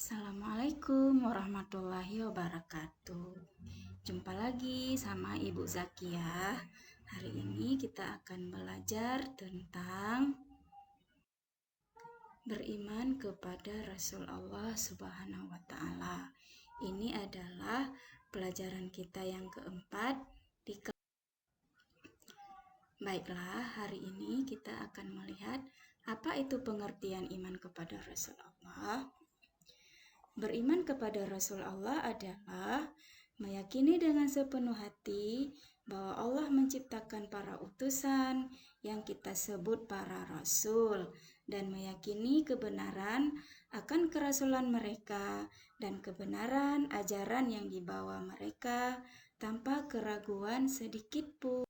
Assalamualaikum warahmatullahi wabarakatuh. Jumpa lagi sama Ibu Zakiyah. Hari ini kita akan belajar tentang beriman kepada Rasul Allah Subhanahu wa Ta'ala. Ini adalah pelajaran kita yang keempat di Baiklah, hari ini kita akan melihat apa itu pengertian iman kepada Rasul Allah. Beriman kepada Rasul Allah adalah meyakini dengan sepenuh hati bahwa Allah menciptakan para utusan yang kita sebut para rasul dan meyakini kebenaran akan kerasulan mereka dan kebenaran ajaran yang dibawa mereka tanpa keraguan sedikit pun.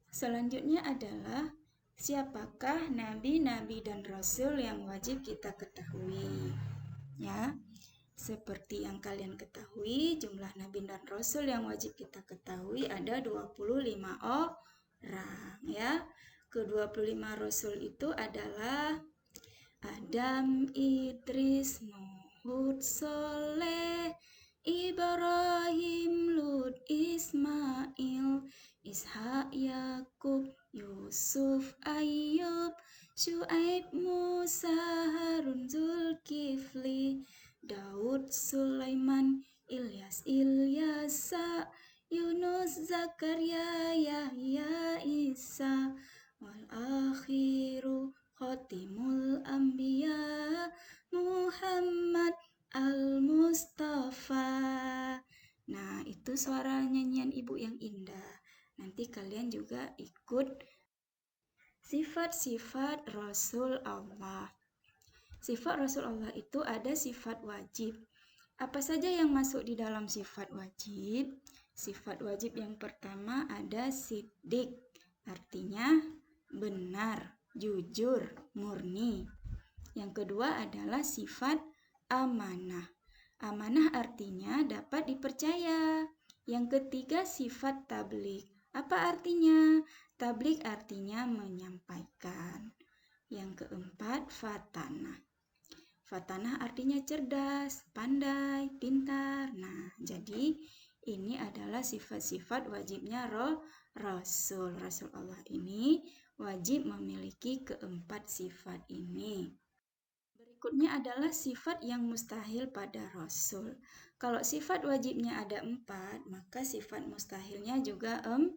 Selanjutnya adalah siapakah nabi-nabi dan rasul yang wajib kita ketahui. Ya, seperti yang kalian ketahui, jumlah nabi dan rasul yang wajib kita ketahui ada 25 orang, ya. Ke-25 rasul itu adalah Adam, Idris, Nuh, Hud, Soleh, Ibrahim, Lut, Ismail, Ishak, Yakub, Yusuf, Ayub, Syuaib, Musa, Harun, Zulkifli, Daud, Sulaiman, Ilyas, Ilyasa, Yunus, Zakaria, Yahya, Isa, wal akhiru Khotimul Anbiya Muhammad Al-Mustafa. Nah, itu suara nyanyian ibu yang indah. Nanti kalian juga ikut sifat-sifat Rasul Allah. Sifat Rasul Allah itu ada sifat wajib. Apa saja yang masuk di dalam sifat wajib? Sifat wajib yang pertama ada siddiq, artinya benar, jujur, murni. Yang kedua adalah sifat amanah. Amanah artinya dapat dipercaya. Yang ketiga sifat tabligh. Apa artinya? Tabligh artinya menyampaikan. Yang keempat fatanah. Fatanah artinya cerdas, pandai, pintar. Nah, jadi ini adalah sifat-sifat wajibnya Rasul. Rasul Allah ini wajib memiliki keempat sifat ini. Berikutnya adalah sifat yang mustahil pada Rasul. Kalau sifat wajibnya ada 4, maka sifat mustahilnya juga 4.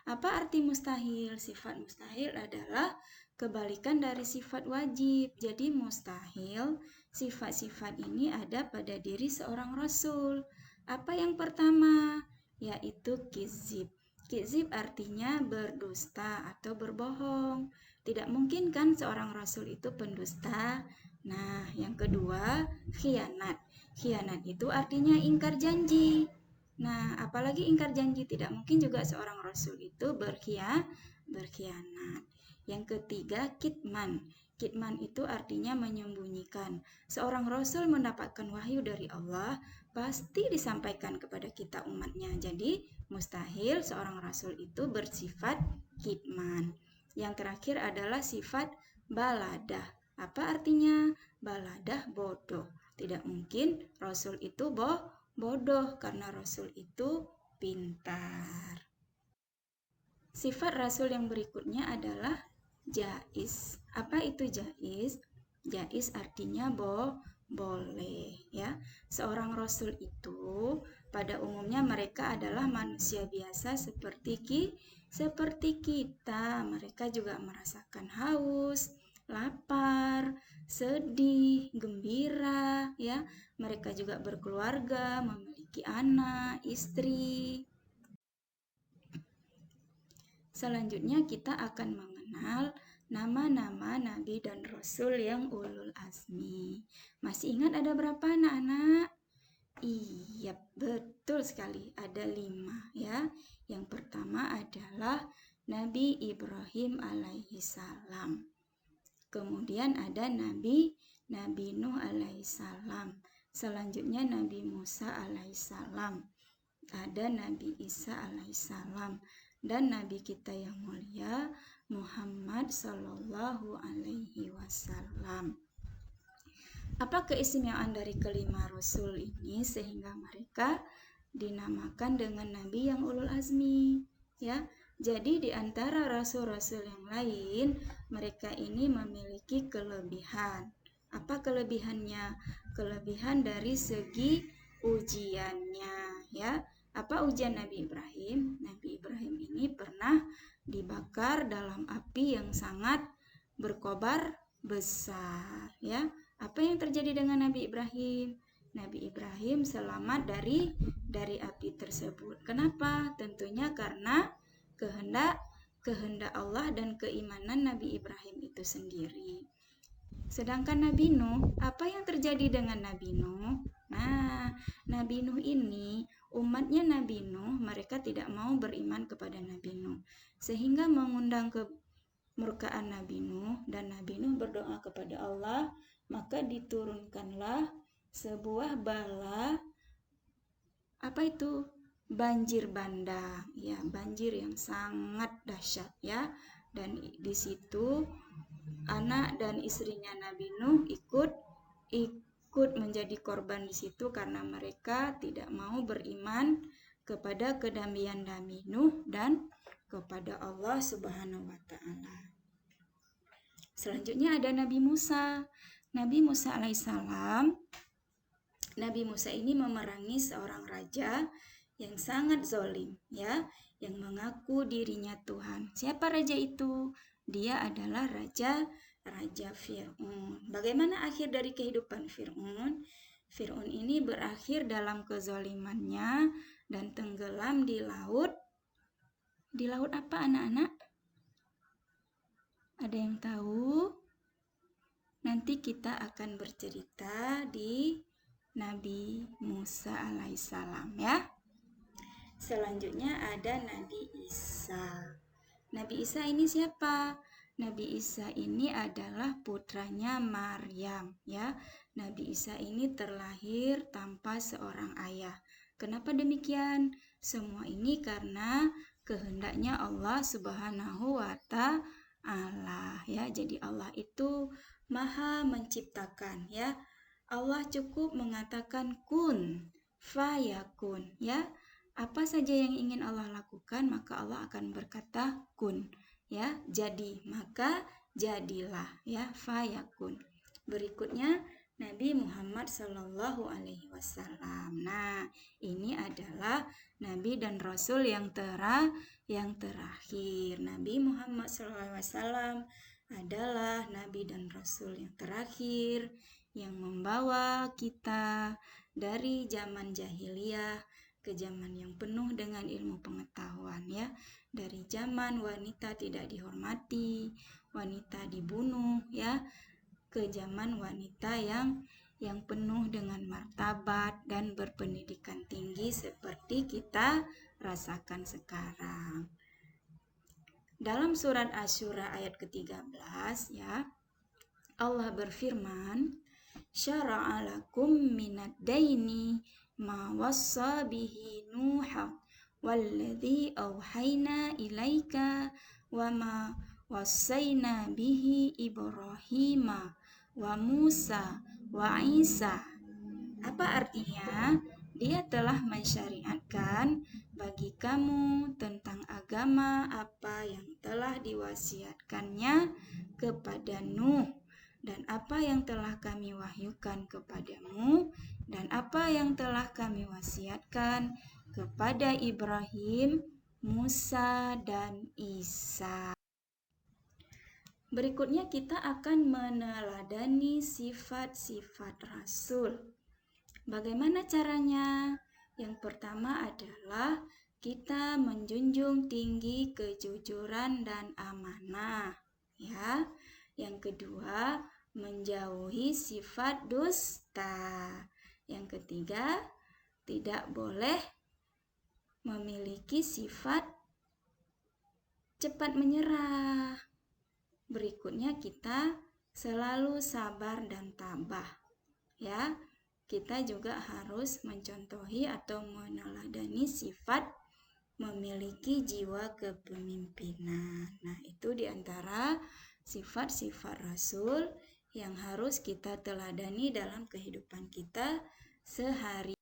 Apa arti mustahil? Sifat mustahil adalah kebalikan dari sifat wajib. Jadi mustahil, sifat-sifat ini ada pada diri seorang Rasul. Apa yang pertama? Yaitu kizib. Kizib artinya berdusta atau berbohong. Tidak mungkin kan seorang rasul itu pendusta. Nah, yang kedua, khianat. Khianat itu artinya ingkar janji. Nah, apalagi ingkar janji, tidak mungkin juga seorang rasul itu berkhianat. Yang ketiga, kitman. Kitman itu artinya menyembunyikan. Seorang rasul mendapatkan wahyu dari Allah, pasti disampaikan kepada kita umatnya. Jadi, mustahil seorang rasul itu bersifat kitman. Yang terakhir adalah sifat baladah. Apa artinya? Baladah bodoh. Tidak mungkin rasul itu bodoh karena rasul itu pintar. Sifat rasul yang berikutnya adalah jaiz. Apa itu jaiz? Jaiz artinya boleh, ya. Seorang rasul itu pada umumnya mereka adalah manusia biasa seperti kita. Mereka juga merasakan haus, lapar, sedih, gembira, ya. Mereka juga berkeluarga, memiliki anak, istri. Selanjutnya kita akan mengenal nama-nama nabi dan rasul yang ulul azmi. Masih ingat ada berapa anak-anak? Iya, betul sekali. Ada 5 ya. Yang pertama adalah Nabi Ibrahim alaihi salam. Kemudian ada Nabi Nuh alaihi salam. Selanjutnya Nabi Musa alaihi salam. Ada Nabi Isa alaihissalam dan Nabi kita yang mulia Muhammad sallallahu alaihi wasallam. Apa keistimewaan dari kelima rasul ini sehingga mereka dinamakan dengan nabi yang ulul azmi, ya. Jadi di antara rasul-rasul yang lain, mereka ini memiliki kelebihan. Apa kelebihannya? Kelebihan dari segi ujiannya, ya. Apa ujian Nabi Ibrahim? Nabi Ibrahim ini pernah dibakar dalam api yang sangat berkobar besar, ya. Apa yang terjadi dengan Nabi Ibrahim? Nabi Ibrahim selamat dari api tersebut. Kenapa? Tentunya karena kehendak Allah dan keimanan Nabi Ibrahim itu sendiri. Sedangkan Nabi Nuh, apa yang terjadi dengan Nabi Nuh? Nah, Nabi Nuh ini, umatnya Nabi Nuh, mereka tidak mau beriman kepada Nabi Nuh. Sehingga mengundang kemurkaan Nabi Nuh, dan Nabi Nuh berdoa kepada Allah, maka diturunkanlah sebuah bala, apa itu? Banjir bandang, ya, banjir yang sangat dahsyat, ya. Dan di situ anak dan istrinya Nabi Nuh ikut menjadi korban di situ karena mereka tidak mau beriman kepada kedamaian Nabi Nuh dan kepada Allah Subhanahu wa taala. Selanjutnya ada Nabi Musa. Nabi Musa alaihissalam. Nabi Musa ini memerangi seorang raja yang sangat zalim, ya, yang mengaku dirinya Tuhan. Siapa raja itu? Dia adalah Raja Fir'aun. Bagaimana akhir dari kehidupan Fir'aun? Fir'aun ini berakhir dalam kezalimannya dan tenggelam di laut. Di laut apa, anak-anak? Ada yang tahu? Nanti kita akan bercerita di Nabi Musa alaihissalam, ya. Selanjutnya ada Nabi Isa. Nabi Isa ini siapa? Nabi Isa ini adalah putranya Maryam, ya. Nabi Isa ini terlahir tanpa seorang ayah. Kenapa demikian? Semua ini karena kehendaknya Allah Subhanahu wa taala, ya. Jadi Allah itu Maha menciptakan, ya. Allah cukup mengatakan kun fayakun, ya. Apa saja yang ingin Allah lakukan, maka Allah akan berkata kun, ya. Jadi, maka jadilah, ya, fayakun. Berikutnya Nabi Muhammad Sallallahu Alaihi Wasallam. Nah, ini adalah Nabi dan Rasul yang terakhir. Nabi Muhammad Sallallahu Alaihi Wasallam adalah Nabi dan Rasul yang terakhir yang membawa kita dari zaman jahiliyah ke zaman yang penuh dengan ilmu pengetahuan, ya. Dari zaman wanita tidak dihormati, wanita dibunuh, ya, ke zaman wanita yang penuh dengan martabat dan berpendidikan tinggi seperti kita rasakan sekarang. Dalam surat Asy-Syura ayat ke-13, ya, Allah berfirman, syara'a lakum minad daini ma wassa bihi Nuha walladzi auhayna ilaika wa ma wassayna bihi Ibrahima wa Musa wa Isa. Apa artinya? Dia telah mensyariatkan bagi kamu tentang agama apa yang telah diwasiatkannya kepada Nuh, dan apa yang telah kami wahyukan kepadamu, dan apa yang telah kami wasiatkan kepada Ibrahim, Musa, dan Isa. Berikutnya kita akan meneladani sifat-sifat Rasul. Bagaimana caranya? Yang pertama adalah kita menjunjung tinggi kejujuran dan amanah, ya. Yang kedua, menjauhi sifat dusta. Yang ketiga, tidak boleh memiliki sifat cepat menyerah. Berikutnya kita selalu sabar dan tabah, ya. Kita juga harus mencontohi atau meneladani sifat memiliki jiwa kepemimpinan. Nah, itu diantara sifat-sifat Rasul yang harus kita teladani dalam kehidupan kita sehari.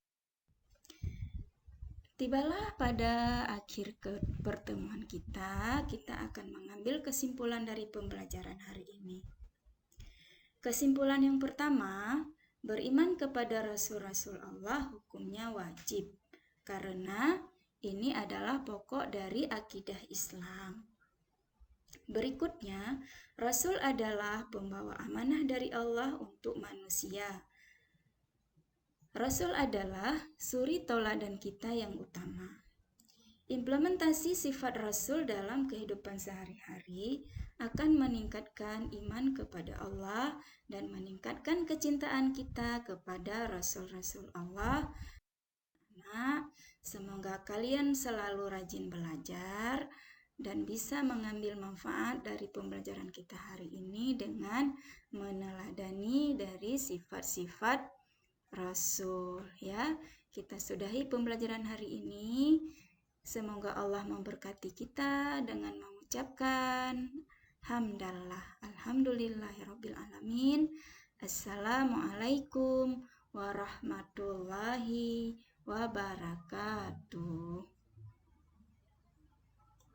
Tibalah pada akhir pertemuan kita akan mengambil kesimpulan dari pembelajaran hari ini. Kesimpulan yang pertama, beriman kepada Rasul-Rasul Allah hukumnya wajib, karena ini adalah pokok dari akidah Islam. Berikutnya, Rasul adalah pembawa amanah dari Allah untuk manusia. Rasul adalah suri tauladan kita yang utama. Implementasi sifat Rasul dalam kehidupan sehari-hari akan meningkatkan iman kepada Allah dan meningkatkan kecintaan kita kepada Rasul-Rasul Allah. Nah, semoga kalian selalu rajin belajar dan bisa mengambil manfaat dari pembelajaran kita hari ini dengan meneladani dari sifat-sifat Rasul, ya. Kita sudahi pembelajaran hari ini. Semoga Allah memberkati kita dengan mengucapkan hamdallah. Alhamdulillahirabbil alamin. Assalamualaikum warahmatullahi wabarakatuh.